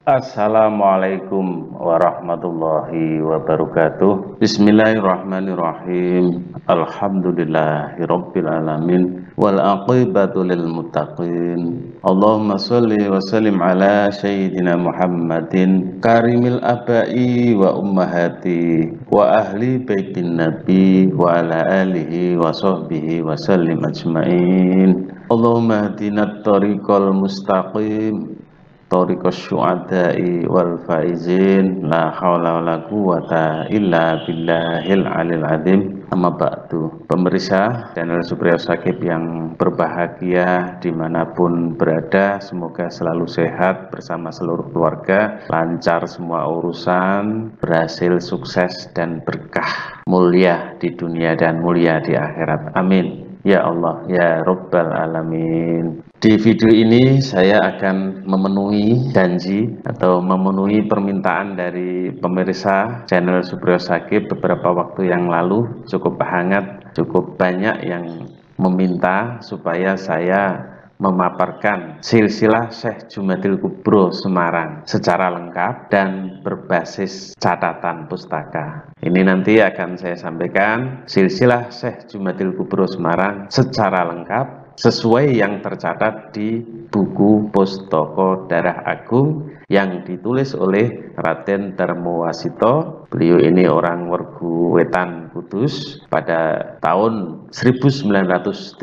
Assalamualaikum warahmatullahi wabarakatuh. Bismillahirrahmanirrahim. Alhamdulillahirabbil alamin wal aqibatu lil muttaqin. Allahumma shalli wa sallim ala sayyidina Muhammadin karimil abai wa ummahati wa ahli baitin nabi wa ala alihi wa sahbihi wa sallim ajmain. Allahumma hadina tariqal mustaqim Thoriqas syu'ada'i wal faizin la haula wala quwata illa billahil alil azim. Amma ba'du. Pemirsa channel Supriyo Shagib yang berbahagia dimanapun berada, semoga selalu sehat bersama seluruh keluarga, lancar semua urusan, berhasil, sukses dan berkah, mulia di dunia dan mulia di akhirat. Amin ya Allah ya Rabbal alamin. Di video ini saya akan memenuhi janji atau memenuhi permintaan dari pemirsa channel Supriyo Shagib beberapa waktu yang lalu. Cukup hangat, cukup banyak yang meminta supaya saya memaparkan silsilah Syekh Jumadil Kubro Semarang secara lengkap dan berbasis catatan pustaka. Ini nanti akan saya sampaikan silsilah Syekh Jumadil Kubro Semarang secara lengkap sesuai yang tercatat di buku Pustaka Darah Agung yang ditulis oleh Raden Darmawasito. Beliau ini orang Wergu Wetan Kudus. Pada tahun 1937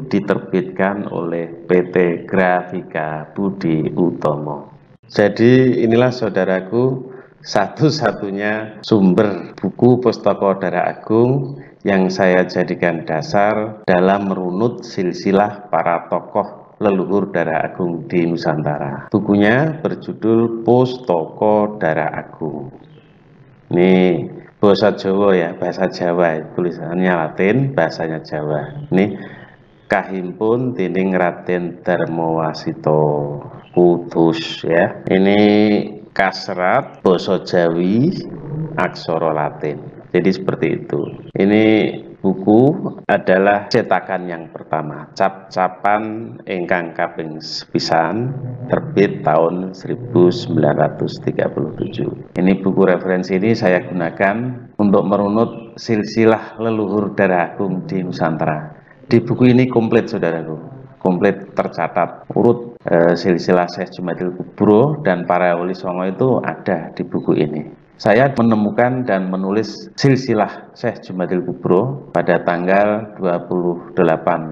diterbitkan oleh PT Grafika Budi Utomo. Jadi inilah saudaraku satu-satunya sumber buku Pustaka Darah Agung yang saya jadikan dasar dalam merunut silsilah para tokoh leluhur Darah Agung di Nusantara. Bukunya berjudul Pustaka Darah Agung. Ini bahasa Jawa ya, bahasa Jawa, tulisannya Latin, bahasanya Jawa. Ini kahimpun dening Raden Darmawasito Kudus ya. Ini kasrat basa Jawi, aksara Latin. Jadi seperti itu. Ini buku adalah cetakan yang pertama, cap-capan ingkang kaping sepisan, terbit tahun 1937. Ini buku referensi ini saya gunakan untuk merunut silsilah leluhur Darah Agung di Nusantara. Di buku ini komplit saudaraku, komplit tercatat urut silsilah Syekh Jumadil Kubro dan para wali songo itu ada di buku ini. Saya menemukan dan menulis silsilah Syekh Jumadil Kubro pada tanggal 28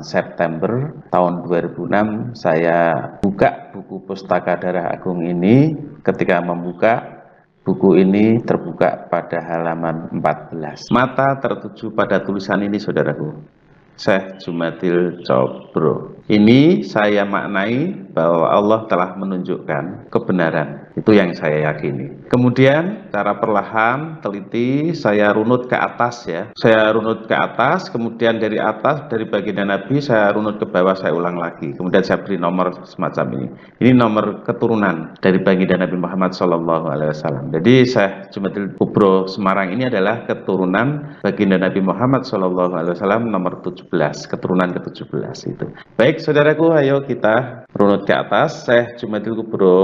September tahun 2006. Saya buka buku Pustaka Darah Agung ini. Ketika membuka buku ini terbuka pada halaman 14. Mata tertuju pada tulisan ini saudaraku, Syekh Jumadil Kubro. Ini saya maknai bahwa Allah telah menunjukkan kebenaran. Itu yang saya yakini. Kemudian secara perlahan, teliti, saya runut ke atas ya. Saya runut ke atas, kemudian dari atas, dari baginda Nabi, saya runut ke bawah, saya ulang lagi. Kemudian saya beri nomor semacam ini. Ini nomor keturunan dari baginda Nabi Muhammad SAW. Jadi Syekh Jumadil Kubro Semarang ini adalah keturunan baginda Nabi Muhammad SAW nomor 17, keturunan ke-17 itu. Baik saudaraku, ayo kita runut ke atas. Syekh Jumadil Kubro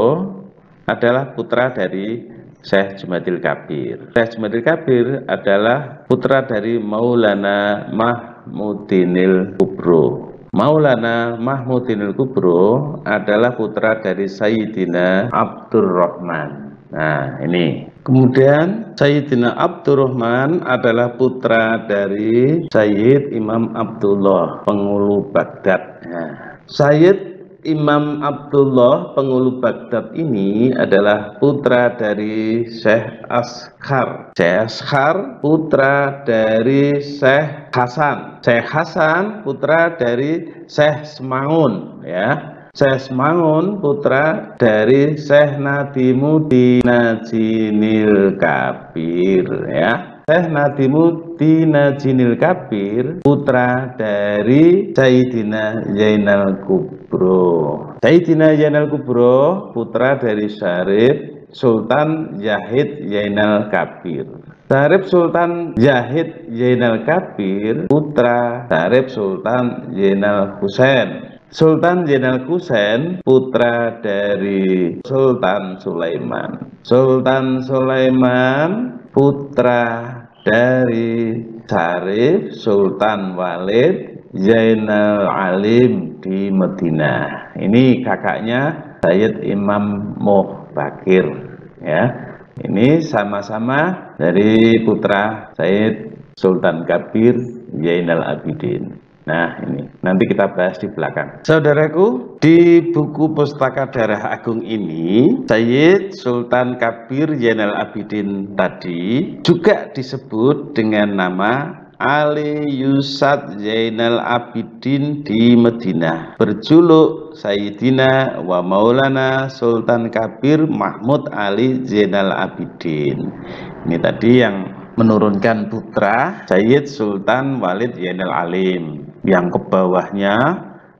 adalah putra dari Syekh Jumadil Kabir. Syekh Jumadil Kabir adalah putra dari Maulana Mahmudinil Kubro. Maulana Mahmudinil Kubro adalah putra dari Sayyidina Abdurrahman. Nah ini. Kemudian Sayyidina Abdurrahman adalah putra dari Sayyid Imam Abdullah Pengulu Baghdad. Nah, Sayyid Imam Abdullah Pengulu Baghdad ini adalah putra dari Syekh Ashar. Syekh Ashar putra dari Syekh Hasan. Syekh Hasan putra dari Syekh Semangun ya. Syekh Semangun putra dari Syekh Nadimuddin Jinil Kabir ya. Syekh Nadimuddin Jinil Kabir putra dari Sayyidina Zainal Kubro. Sayyidina Zainal Kubro putra dari Syarif Sultan Zahid Zainal Kabir. Syarif Sultan Zahid Zainal Kabir putra Syarif Sultan Zainal Husain. Sultan Zainal Husain putra dari Sultan Sulaiman. Sultan Sulaiman putra dari Syarif Sultan Walid Zainal Alim di Madinah. Ini kakaknya Sayyid Imam Muhbakir, ya. Ini sama-sama dari putra Sayyid Sultan Kabir Zainal Abidin. Nah, ini nanti kita bahas di belakang. Saudaraku, di buku Pustaka Darah Agung ini, Sayyid Sultan Kabir Zainal Abidin tadi juga disebut dengan nama Ali Yusad Zainal Abidin di Madinah, berjuluk Sayyidina wa Maulana Sultan Kabir Mahmud Ali Zainal Abidin. Ini tadi yang menurunkan putra Sayyid Sultan Walid Zainal Alim, yang ke bawahnya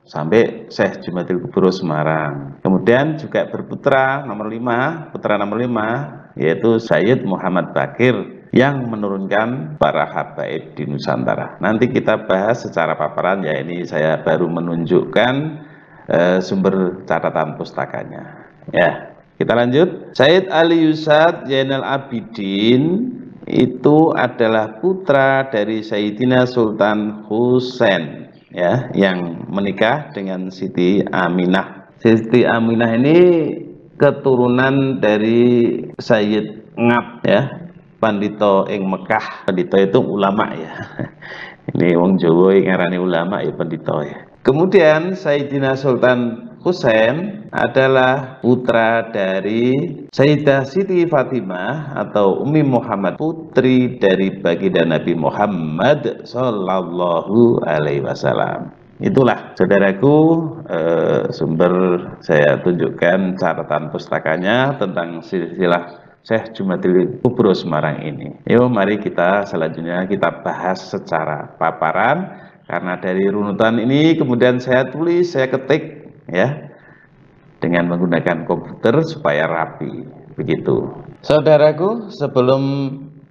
sampai Syekh Jumadil Kubro Semarang. Kemudian juga berputra nomor 5, putra nomor 5 yaitu Sayyid Muhammad Bakir yang menurunkan para habaib di Nusantara. Nanti kita bahas secara paparan, ya. Ini saya baru menunjukkan sumber catatan pustakanya. Ya, kita lanjut. Sayyid Ali Yusad Zainal Abidin itu adalah putra dari Sayyidina Sultan Husain, ya, yang menikah dengan Siti Aminah. Siti Aminah ini keturunan dari Sayyid Ngab, ya, pandito ing Mekah. Pandito itu ulama, ya. Ini wong Jawa yang ngarani ulama, ya, pandito, ya. Kemudian Sayyidina Sultan Husain adalah putra dari Sayyidah Siti Fatimah atau Ummi Muhammad, putri dari baginda Nabi Muhammad Sallallahu Alaihi Wasallam. Itulah, saudaraku, sumber saya tunjukkan catatan pustakanya tentang silsilah Syekh Jumadil Kubro Semarang ini. Yuk, mari kita selanjutnya kita bahas secara paparan, karena dari runutan ini kemudian saya tulis, saya ketik, ya, dengan menggunakan komputer supaya rapi, begitu. Saudaraku, sebelum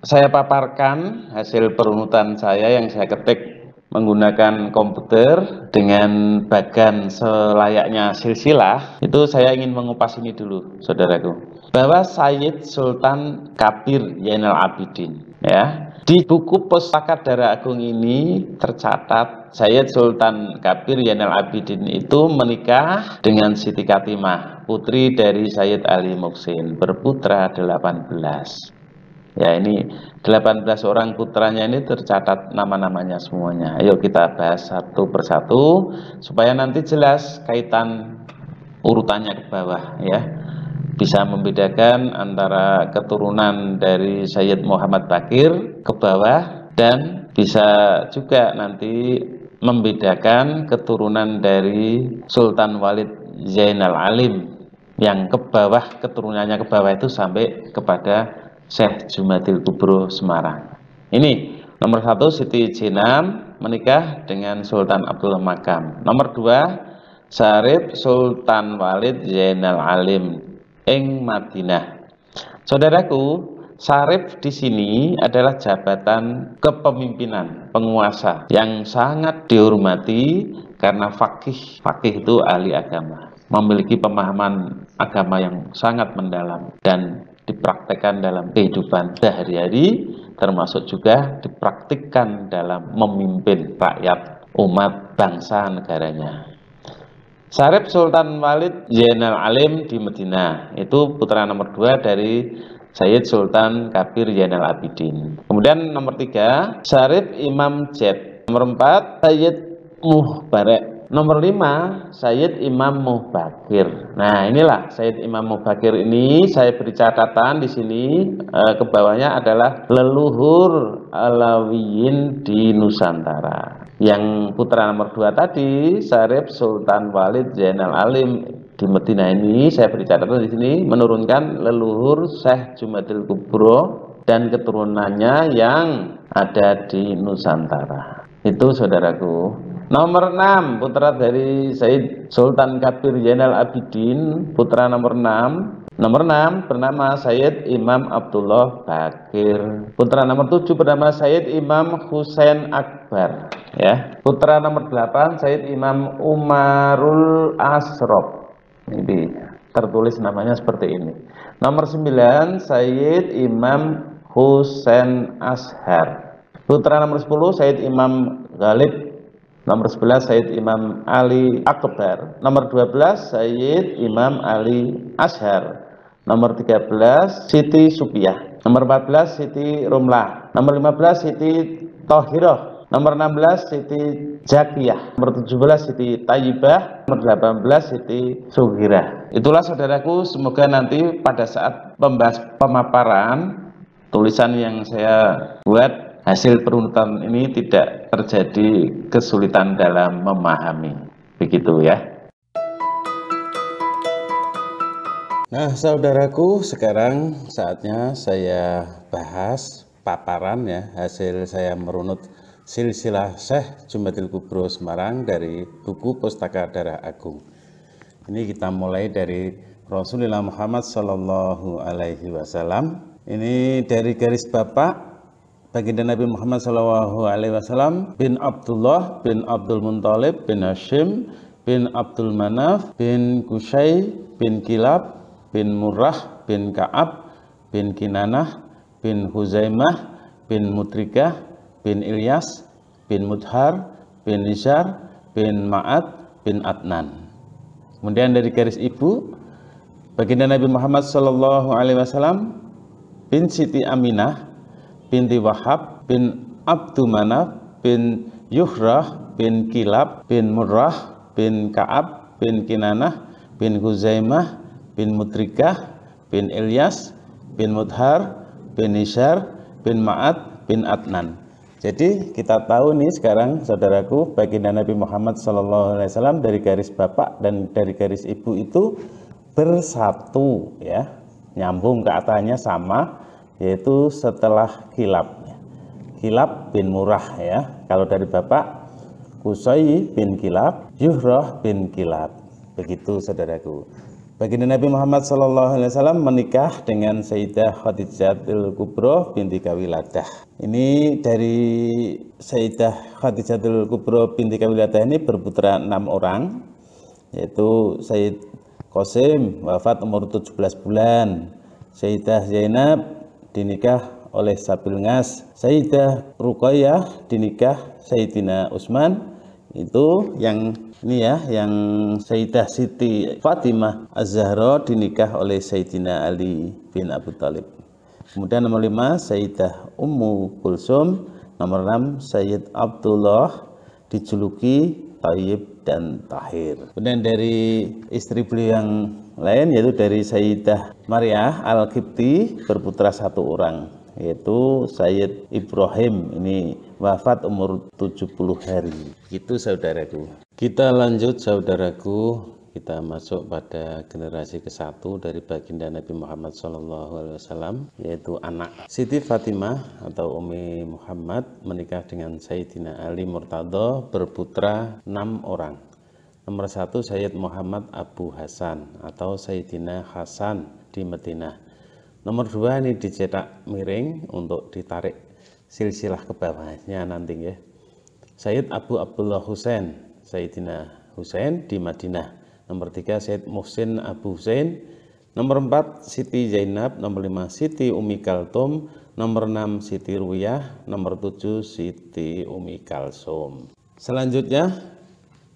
saya paparkan hasil perunutan saya yang saya ketik menggunakan komputer dengan bagan selayaknya silsilah, itu saya ingin mengupas ini dulu, saudaraku, bahwa Sayyid Sultan Kabir Zainal Abidin, ya, di buku Pustaka Darah Agung ini tercatat Sayyid Sultan Kabir Zainal Abidin itu menikah dengan Siti Katimah, putri dari Sayyid Ali Muhsin, berputra 18. Ya, ini 18 orang putranya ini tercatat nama-namanya semuanya. Ayo kita bahas satu persatu supaya nanti jelas kaitan urutannya ke bawah, ya. Bisa membedakan antara keturunan dari Sayyid Muhammad Bakir ke bawah, dan bisa juga nanti membedakan keturunan dari Sultan Walid Zainal Alim yang ke bawah, keturunannya ke bawah itu sampai kepada Syekh Jumadil Kubro Semarang. Ini nomor 1 Siti Jenam menikah dengan Sultan Abdul Makam. Nomor 2 Syarif Sultan Walid Zainal Alim ing Madinah. Saudaraku, Syarif di sini adalah jabatan kepemimpinan, penguasa yang sangat dihormati karena fakih. Fakih itu ahli agama, memiliki pemahaman agama yang sangat mendalam dan dipraktekkan dalam kehidupan sehari-hari, termasuk juga dipraktikkan dalam memimpin rakyat, umat, bangsa, negaranya. Syarif Sultan Walid Zainal Alim di Madinah, itu putra nomor 2 dari Sayyid Sultan Kabir Zainal Abidin. Kemudian nomor 3 Syarif Imam Jed. Nomor 4 Sayyid Muhbarek. Nomor 5 Sayyid Imam Muhbakir. Nah, inilah Sayyid Imam Muhbakir ini saya beri catatan di sini, ke bawahnya adalah leluhur Alawiyin di Nusantara. Yang putra nomor 2 tadi Syarif Sultan Walid Zainal Alim di Madinah ini saya beri catatan di sini menurunkan leluhur Syekh Jumadil Kubro dan keturunannya yang ada di Nusantara. Itu, saudaraku. Nomor 6 putra dari Sayyid Sultan Kabir Zainal Abidin, putra nomor 6 Nomor 6 bernama Sayyid Imam Abdullah Bakir. Putra nomor 7 bernama Sayyid Imam Husain Akbar, ya. Putra nomor 8 Sayyid Imam Umarul Asrof. Ini tertulis namanya seperti ini. Nomor 9 Sayyid Imam Husain Ashar. Putra nomor 10 Sayyid Imam Ghalib. Nomor 11 Sayyid Imam Ali Akbar. Nomor 12 Sayyid Imam Ali Ashar. Nomor 13 Siti Supiah. Nomor 14 Siti Rumlah. Nomor 15 Siti Tohiroh. Nomor 16 Siti Jakiyah. Nomor 17 Siti Tayyibah. Nomor 18 Siti Sughirah. Itulah saudaraku, semoga nanti pada saat pemaparan tulisan yang saya buat, hasil perunutan ini tidak terjadi kesulitan dalam memahami. Begitu ya. Nah, saudaraku, sekarang saatnya saya bahas paparan ya, hasil saya merunut silsilah Syekh Jumatil Kubro Semarang dari buku Pustaka Darah Agung. Ini kita mulai dari Rasulullah Muhammad Sallallahu Alaihi Wasallam. Ini dari garis bapak baginda Nabi Muhammad Sallallahu Alaihi Wasallam bin Abdullah bin Abdul Muthalib bin Hashim bin Abdul Manaf bin Qusay bin Kilab bin Murrah bin Ka'ab bin Kinanah bin Huzaimah bin Mutrikah bin Ilyas bin Mudhar bin Nizar bin Ma'ad bin Adnan. Kemudian dari garis ibu baginda Nabi Muhammad Sallallahu Alaihi Wasallam bin Siti Aminah binti Wahab bin Abdu Manaf bin Yuhrah bin Kilab bin Murrah bin Ka'ab bin Kinanah bin Huzaimah bin Mutrikah bin Ilyas bin Mudhar bin Nizar bin Ma'ad bin Adnan. Jadi kita tahu nih sekarang saudaraku, baginda Nabi Muhammad SAW dari garis bapak dan dari garis ibu itu bersatu ya, nyambung ke atasnya sama, yaitu setelah Kilab. Kilab bin Murrah ya. Kalau dari bapak Qusay bin Kilab, Yuhrah bin Kilab. Begitu saudaraku. Baginda Nabi Muhammad SAW menikah dengan Sayyidah Khadijatul Kubro binti Kawiladah. Ini dari Sayyidah Khadijatul Kubro binti Kawiladah ini berputra 6 orang, yaitu Sayyid Qasim wafat umur 17 bulan, Sayyidah Zainab dinikah oleh Sabil Ngas, Sayyidah Ruqayyah dinikah Sayyidina Utsman. Itu yang ini ya, yang Sayyidah Siti Fatimah Az-Zahra dinikah oleh Sayyidina Ali bin Abi Thalib. Kemudian nomor 5 Sayyidah Ummu Kulsum. Nomor 6 Sayyid Abdullah dijuluki Thayyib dan Tahir. Kemudian dari istri beliau yang lain yaitu dari Sayyidah Maryah Al-Qibti berputra 1 orang, yaitu Sayyid Ibrahim, ini wafat umur 70 hari. Itu saudaraku. Kita lanjut saudaraku, kita masuk pada generasi ke-1 dari baginda Nabi Muhammad SAW, yaitu anak Siti Fatimah atau Umi Muhammad menikah dengan Sayyidina Ali Murtadha berputra 6 orang. Nomor 1 Sayyid Muhammad Abu Hasan atau Sayyidina Hasan di Madinah. Nomor 2 ini dicetak miring untuk ditarik silsilah ke bawahnya nanti ya. Sayyid Abu Abdullah Husain, Sayyidina Husain di Madinah. Nomor 3 Sayyid Muhsin Abu Husain. Nomor 4 Siti Zainab. Nomor 5 Siti Umi Kaltum. Nomor 6 Siti Ruwiyah. Nomor 7 Siti Umi Kalsum. Selanjutnya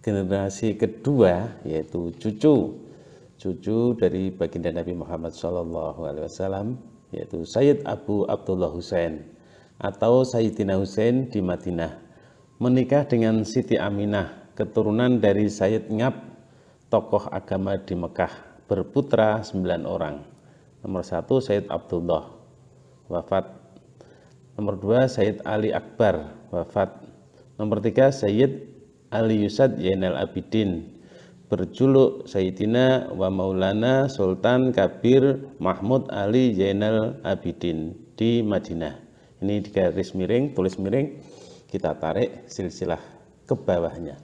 generasi kedua yaitu cucu dari baginda Nabi Muhammad SAW, yaitu Sayyid Abu Abdullah Husain atau Sayyidina Husain di Madinah, menikah dengan Siti Aminah, keturunan dari Sayyid Ngab, tokoh agama di Mekah, berputra 9 orang. Nomor 1 Sayyid Abdullah wafat. Nomor 2 Sayyid Ali Akbar wafat. Nomor 3 Sayyid Ali Yusad Zainal Abidin, berjuluk Sayyidina wa Maulana Sultan Kabir Mahmud Ali Zainal Abidin di Madinah. Ini di garis miring, tulis miring, kita tarik silsilah ke bawahnya.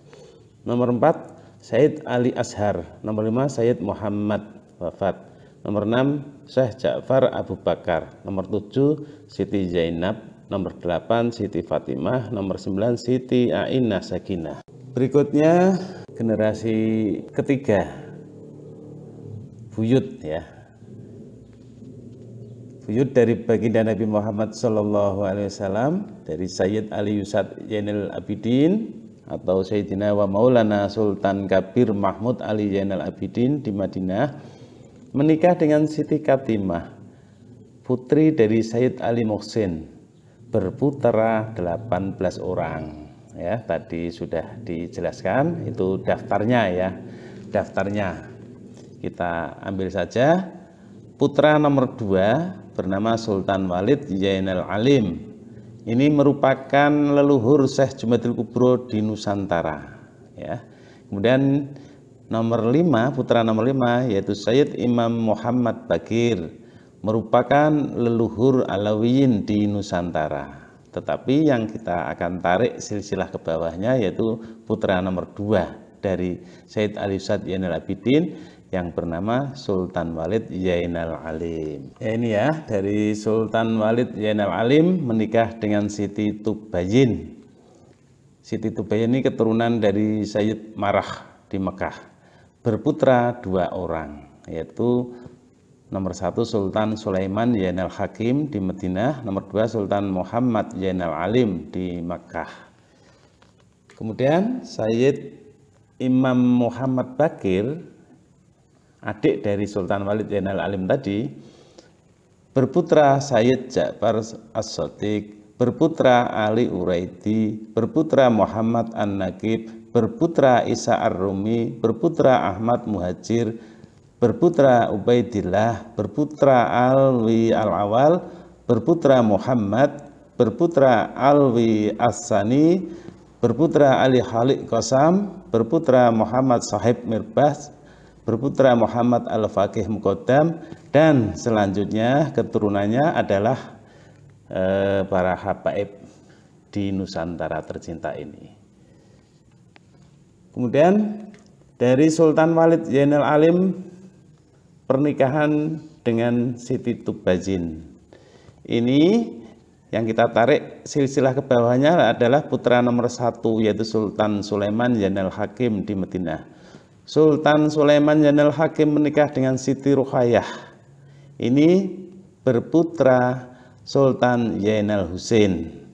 Nomor 4 Sayyid Ali Ashar. Nomor 5 Sayyid Muhammad wafat. Nomor 6 Syekh Ja'far Abu Bakar. Nomor 7 Siti Zainab. Nomor 8 Siti Fatimah. Nomor 9 Siti Ainah Sakinah. Berikutnya generasi ketiga, buyut ya. Buyut dari baginda Nabi Muhammad SAW, dari Sayyid Ali Yusad Zainal Abidin atau Sayyidina wa Maulana Sultan Kabir Mahmud Ali Zainal Abidin di Madinah, menikah dengan Siti Katimah, putri dari Sayyid Ali Muhsin, berputra 18 orang. Ya, tadi sudah dijelaskan, itu daftarnya ya. Daftarnya kita ambil saja. Putra nomor 2 bernama Sultan Walid Zainal Alim. Ini merupakan leluhur Syekh Jumadil Kubro di Nusantara ya. Kemudian nomor 5, putra nomor 5 yaitu Sayyid Imam Muhammad Bakir, merupakan leluhur Alawiyin di Nusantara. Tetapi yang kita akan tarik silsilah ke bawahnya yaitu putra nomor 2 dari Sayyid Ali Yusad Zainal Abidin yang bernama Sultan Walid Zainal Alim. Ya, ini ya, dari Sultan Walid Zainal Alim menikah dengan Siti Tubayin. Siti Tubayin ini keturunan dari Sayyid Marah di Mekah. Berputra 2 orang, yaitu nomor 1 Sultan Sulaiman Zainal Hakim di Madinah, nomor 2 Sultan Muhammad Zainal Alim di Mekah. Kemudian Sayyid Imam Muhammad Bakir, adik dari Sultan Walid Zainal Alim tadi, berputra Sayyid Ja'far As-Shadiq, berputra Ali Uraidi, berputra Muhammad An-Naqib, berputra Isa Ar-Rumi, berputra Ahmad Muhajir, berputra Ubaidillah, berputra Alwi Al-Awal, berputra Muhammad, berputra Alwi As-Sani, berputra Ali Khaliq Qasam, berputra Muhammad Sahib Mirbas, berputra Muhammad Al-Faqih Muqaddam, dan selanjutnya keturunannya adalah para habaib di Nusantara tercinta ini. Kemudian dari Sultan Walid Zainal Alim, pernikahan dengan Siti Tubajin. Ini yang kita tarik silsilah ke bawahnya adalah putra nomor 1 yaitu Sultan Sulaiman Zainal Hakim di Madinah. Sultan Sulaiman Zainal Hakim menikah dengan Siti Ruqayyah. Ini berputra Sultan Zainal Husain.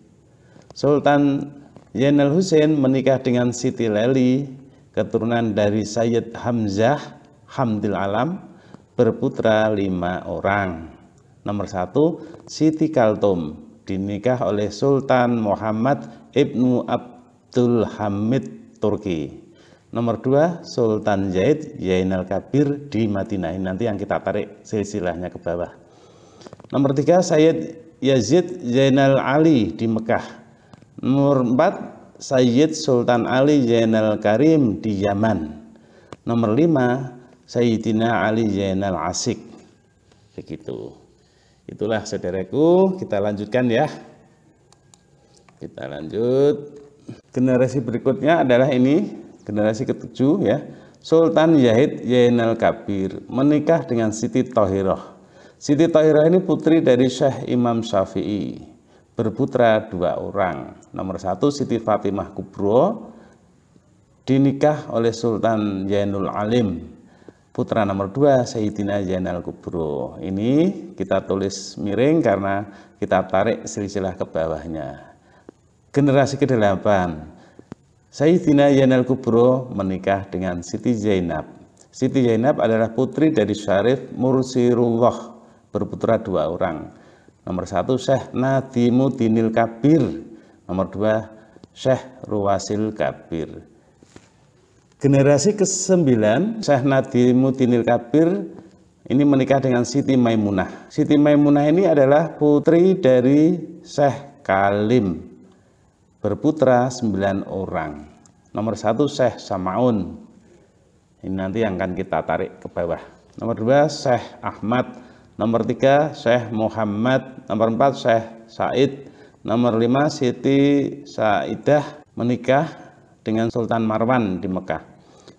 Sultan Zainal Husain menikah dengan Siti Leli, keturunan dari Sayyid Hamzah Hamdil Alam, berputra 5 orang. Nomor 1 Siti Kaltum, dinikah oleh Sultan Muhammad Ibnu Abdul Hamid Turki. Nomor 2 Sultan Zaid Zainal Kabir di Madinah. Ini nanti yang kita tarik silsilahnya ke bawah. Nomor 3 Sayyid Yazid Zainal Ali di Mekah. Nomor 4 Sayyid Sultan Ali Zainal Karim di Yaman. Nomor 5 Sayyidina Ali Zainal Asik. Begitu. Itulah saudaraku, kita lanjutkan ya. Kita lanjut. Generasi berikutnya adalah ini. Generasi ke-7 ya, Sultan Yahid Zainal Kabir menikah dengan Siti Thahirah. Siti Thahirah ini putri dari Syekh Imam Syafi'i, berputra 2 orang. Nomor 1 Siti Fatimah Kubro, dinikah oleh Sultan Zainul Alim. Putra nomor 2 Sayyidina Zainal Kubro. Ini kita tulis miring karena kita tarik silsilah ke bawahnya. Generasi ke-8, Sayyidina Zainal Kubro menikah dengan Siti Zainab. Siti Zainab adalah putri dari Syarif Mursirullah, berputra 2 orang. Nomor 1 Syekh Nadimuddinil Kabir, nomor 2 Syekh Ruwasil Kabir. Generasi ke-9 Syekh Nadimuddinil Kabir ini menikah dengan Siti Maimunah. Siti Maimunah ini adalah putri dari Syekh Kalim, berputra 9 orang. Nomor 1 Syekh Samaun. Ini nanti yang akan kita tarik ke bawah. Nomor 2 Syekh Ahmad. Nomor 3 Syekh Muhammad. Nomor 4 Syekh Said. Nomor 5 Siti Saidah menikah dengan Sultan Marwan di Mekah.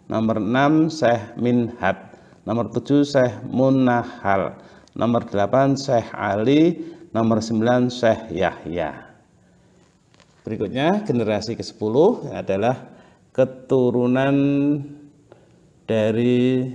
Nomor 6 Syekh Minhad. Nomor 7 Syekh Munahal. Nomor 8 Syekh Ali. Nomor 9 Syekh Yahya. Berikutnya generasi ke-10 adalah keturunan dari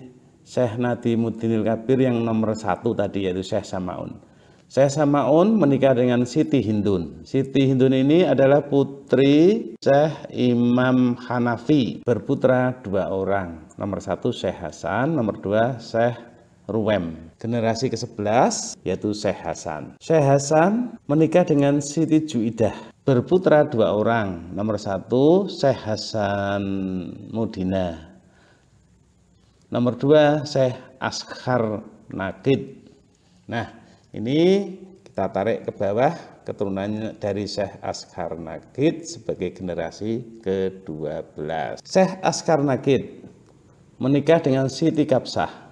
Syekh Nadimuddinil Kabir yang nomor 1 tadi, yaitu Syekh Samaun. Syekh Samaun menikah dengan Siti Hindun. Siti Hindun ini adalah putri Syekh Imam Hanafi, berputra 2 orang. Nomor 1 Syekh Hasan, nomor 2 Syekh Ruwem. Generasi ke-11 yaitu Syekh Hasan. Syekh Hasan menikah dengan Siti Juidah, berputra 2 orang. Nomor 1 Syekh Hasan Mudina. Nomor 2 Syekh Asghar Nakid. Nah, ini kita tarik ke bawah keturunannya dari Syekh Asghar Nakid sebagai generasi ke-12. Syekh Asghar Nakid menikah dengan Siti Kapsah.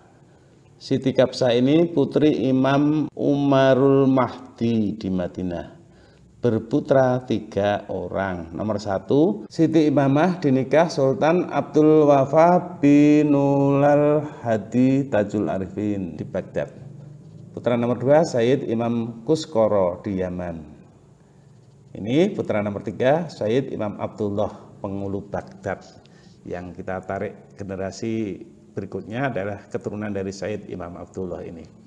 Siti Kapsah ini putri Imam Umarul Mahdi di Madinah, berputra 3 orang. Nomor 1 Siti Imamah dinikah Sultan Abdul Wafa binulal Hadi Tajul Arifin di Baghdad. Putra nomor 2 Sayyid Imam Kuskoro di Yaman. Ini putra nomor 3 Sayyid Imam Abdullah Pengulu Baghdad. Yang kita tarik generasi berikutnya adalah keturunan dari Sayyid Imam Abdullah ini.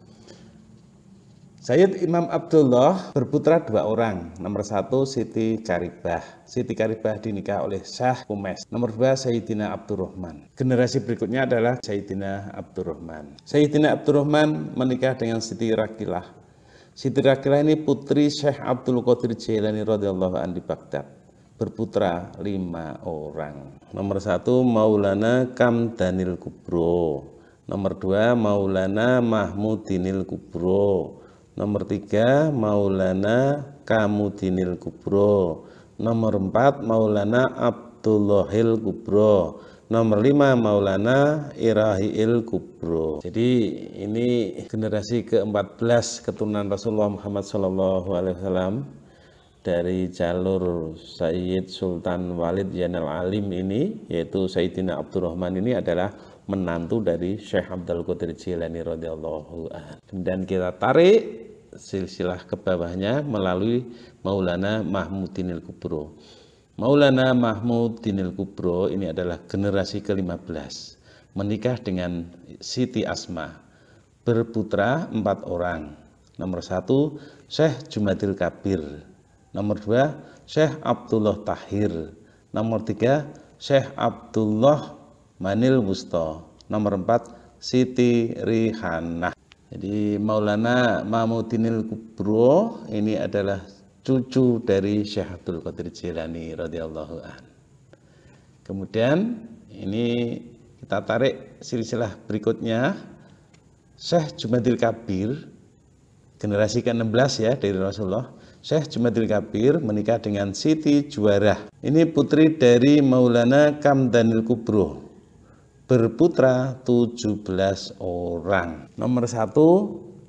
Sayyid Imam Abdullah berputra 2 orang. Nomor 1 Siti Karibah. Siti Karibah dinikah oleh Syah Kumes. Nomor 2 Sayyidina Abdurrahman. Generasi berikutnya adalah Sayyidina Abdurrahman. Sayyidina Abdurrahman menikah dengan Siti Rakilah. Siti Rakilah ini putri Syekh Abdul Qadir Jailani radhiyallahu anhu di Baghdad, berputra 5 orang. Nomor 1 Maulana Kamdanil Kubro. Nomor 2 Maulana Mahmudinil Kubro. Nomor 3 Maulana Kamudinil Kubro. Nomor 4 Maulana Abdullahil Kubro. Nomor 5 Maulana Irahil Kubro. Jadi ini generasi ke-14 keturunan Rasulullah Muhammad SAW dari jalur Sayyid Sultan Walid Zainal Alim ini, yaitu Sayyidina Abdurrahman ini adalah menantu dari Syekh Abdul Qadir Jailani radhiyallahu anhu. Dan kita tarik silsilah ke bawahnya melalui Maulana Mahmudinil Kubro. Maulana Mahmudinil Kubro ini adalah generasi ke-15, menikah dengan Siti Asma, berputra 4 orang. Nomor 1 Syekh Jumadil Kabir. Nomor 2 Syekh Abdullah Tahir. Nomor 3 Syekh Abdullah Manil Wusto. Nomor 4 Siti Rihanah. Jadi Maulana Mahmudinil Kubro ini adalah cucu dari Syekh Abdul Qadir Jailani radhiyallahu anhu. Kemudian ini kita tarik silsilah berikutnya. Syekh Jumadil Kabir, generasi ke-16 ya dari Rasulullah. Syekh Jumadil Kabir menikah dengan Siti Juwarah. Ini putri dari Maulana Kamdanil Kubro, berputra 17 orang. Nomor 1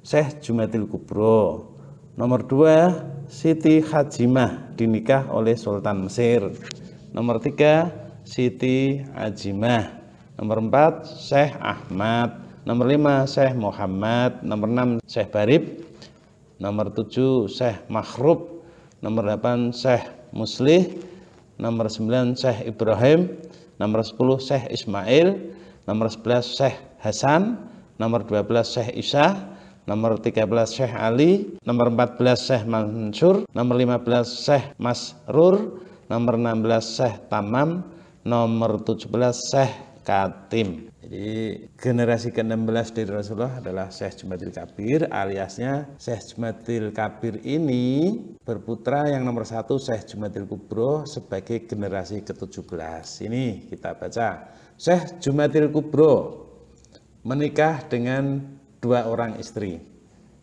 Syekh Jumadil Kubro. Nomor 2 Siti Hajimah, dinikah oleh Sultan Mesir. Nomor 3 Siti Ajimah. Nomor 4 Syekh Ahmad. Nomor 5 Syekh Muhammad. Nomor 6 Syekh Barib. Nomor 7 Syekh Makhrub. Nomor 8 Syekh Muslih. Nomor 9 Syekh Ibrahim. Nomor 10 Syekh Ismail. Nomor 11 Syekh Hasan. Nomor 12 Syekh Isa. Nomor 13 Syekh Ali. Nomor 14 Syekh Mansur. Nomor 15 Syekh Masrur. Nomor 16 Syekh Tamam. Nomor 17 Syekh Katim. Jadi generasi ke-16 dari Rasulullah adalah Syekh Jumadil Kabir, aliasnya Syekh Jumadil Kabir ini berputra yang nomor 1 Syekh Jumadil Kubro sebagai generasi ke-17. Ini kita baca. Syekh Jumadil Kubro menikah dengan 2 orang istri.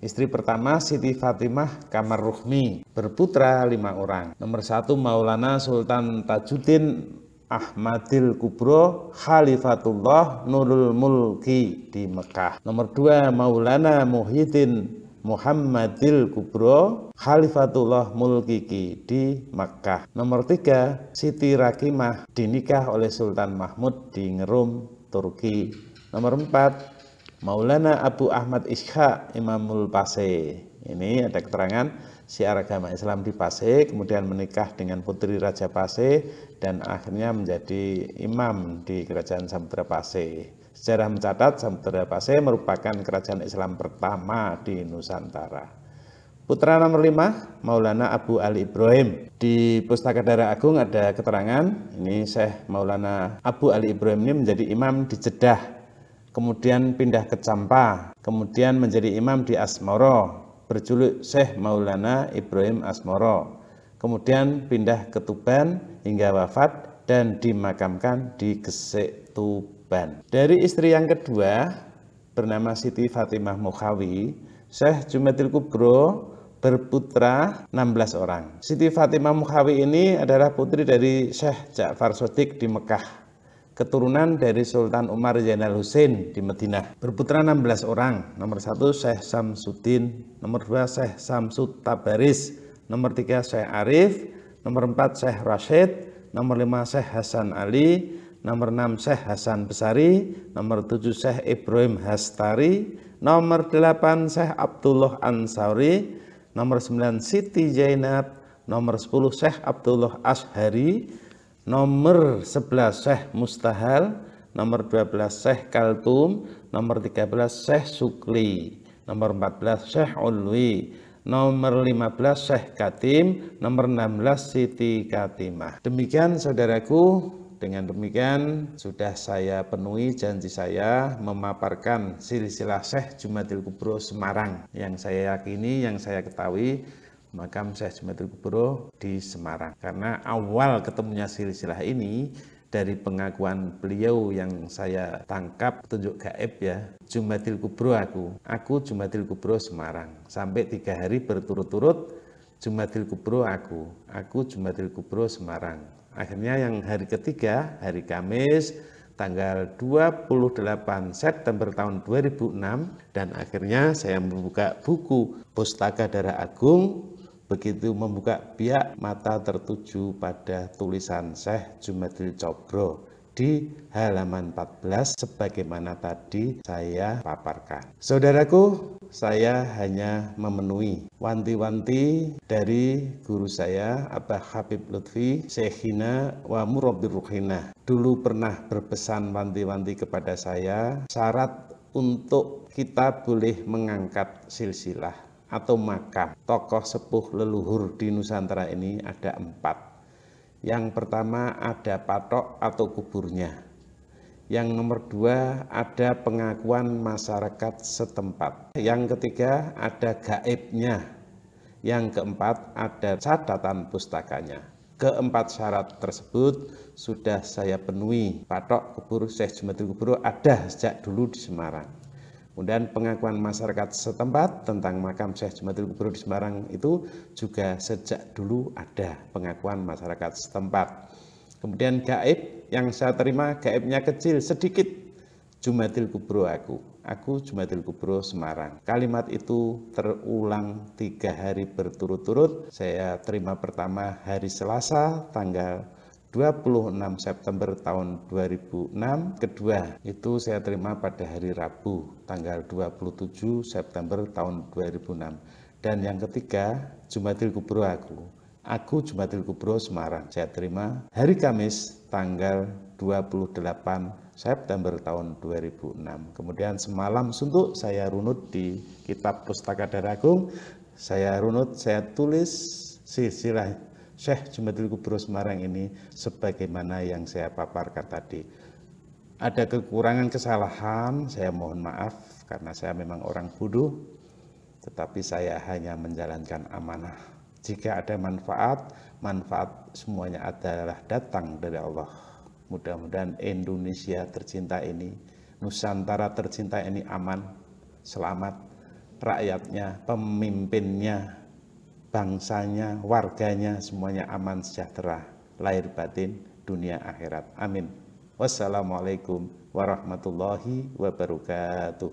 Istri pertama Siti Fatimah Kamar Ruhmi, berputra 5 orang. Nomor 1 Maulana Sultan Tajuddin Ahmadil Kubro Khalifatullah Nurul Mulki di Mekah. Nomor 2 Maulana Muhyiddin Muhammadil Kubro Khalifatullah Mulkiki di Makkah. Nomor 3 Siti Rakimah, dinikah oleh Sultan Mahmud di Ngerum, Turki. Nomor 4 Maulana Abu Ahmad Ishaq Imamul Pase. Ini ada keterangan syiar agama Islam di Pase, kemudian menikah dengan putri Raja Pase dan akhirnya menjadi imam di Kerajaan Samudra Pase. Sejarah mencatat Samudra Pase merupakan kerajaan Islam pertama di Nusantara. Putra nomor 5, Maulana Abu Ali Ibrahim. Di Pustaka Darah Agung ada keterangan, ini Syekh Maulana Abu Ali Ibrahim ini menjadi imam di Jeddah, kemudian pindah ke Campa, kemudian menjadi imam di Asmoro, berjuluk Syekh Maulana Ibrahim Asmoro, kemudian pindah ke Tuban hingga wafat dan dimakamkan di Gesek Tuban. Dari istri yang kedua, bernama Siti Fatimah Mukhawi, Syekh Jumatil Kubro berputra 16 orang. Siti Fatimah Mukhawi ini adalah putri dari Syekh Ja'far Shodiq di Mekah, keturunan dari Sultan Umar Zainal Husain di Madinah. Berputra 16 orang. Nomor 1 Syekh Samsuddin, nomor 2 Syekh Samsud Tabaris, nomor 3 Syekh Arif, nomor 4 Syekh Rashid, nomor 5 Syekh Hasan Ali, nomor 6 Syekh Hasan Besari, nomor 7 Syekh Ibrahim Hastari, nomor 8 Syekh Abdullah Ansari, nomor 9 Siti Zainab, nomor 10 Syekh Abdullah Ashari, nomor 11 Syekh Mustahal, nomor 12 Syekh Kaltum, nomor 13 Syekh Sukli, nomor 14 Syekh Ulwi, nomor 15 Syekh Katim, nomor 16 Siti Katimah. Demikian saudaraku, dengan demikian sudah saya penuhi janji saya memaparkan silsilah Syekh Jumatil Kubro Semarang yang saya yakini, yang saya ketahui makam Syekh Jumatil Kubro di Semarang. Karena awal ketemunya silsilah ini dari pengakuan beliau yang saya tangkap petunjuk gaib ya, Jumatil Kubro aku Jumatil Kubro Semarang, sampai 3 hari berturut-turut Jumatil Kubro aku Jumatil Kubro Semarang. Akhirnya yang hari ketiga, hari Kamis, tanggal 28 September tahun 2006, dan akhirnya saya membuka buku Pustaka Darah Agung. Begitu membuka biak, mata tertuju pada tulisan Syekh Jumatil Kubro di halaman 14 sebagaimana tadi saya paparkan. Saudaraku, saya hanya memenuhi wanti-wanti dari guru saya Abah Habib Lutfi Syekhina wa Murabbir Ruhina. Dulu pernah berpesan wanti-wanti kepada saya, syarat untuk kita boleh mengangkat silsilah atau makam tokoh sepuh leluhur di Nusantara ini ada 4. Yang pertama ada patok atau kuburnya. Yang nomor 2 ada pengakuan masyarakat setempat. Yang ketiga ada gaibnya. Yang keempat ada catatan pustakanya. Keempat syarat tersebut sudah saya penuhi. Patok kubur Syekh Jumatil Kubro ada sejak dulu di Semarang. Kemudian pengakuan masyarakat setempat tentang makam Syekh Jumatil Kubro di Semarang itu juga sejak dulu ada pengakuan masyarakat setempat. Kemudian gaib yang saya terima gaibnya kecil sedikit, Jumatil Kubro aku Jumatil Kubro Semarang. Kalimat itu terulang 3 hari berturut-turut. Saya terima pertama hari Selasa tanggal 26 September tahun 2006, kedua itu saya terima pada hari Rabu tanggal 27 September tahun 2006, dan yang ketiga Jumatil Kubro aku Jumatil Kubro Semarang saya terima hari Kamis tanggal 28 September tahun 2006. Kemudian semalam suntuk saya runut di kitab Pustaka Darah Agung, saya runut, saya tulis silsilah Syekh Jumatil Kubro Semarang ini sebagaimana yang saya paparkan tadi. Ada kekurangan kesalahan, saya mohon maaf karena saya memang orang bodoh, tetapi saya hanya menjalankan amanah. Jika ada manfaat semuanya adalah datang dari Allah. Mudah-mudahan Indonesia tercinta ini, Nusantara tercinta ini aman, selamat, rakyatnya, pemimpinnya, bangsanya, warganya, semuanya aman sejahtera, lahir batin, dunia akhirat. Amin. Wassalamualaikum warahmatullahi wabarakatuh.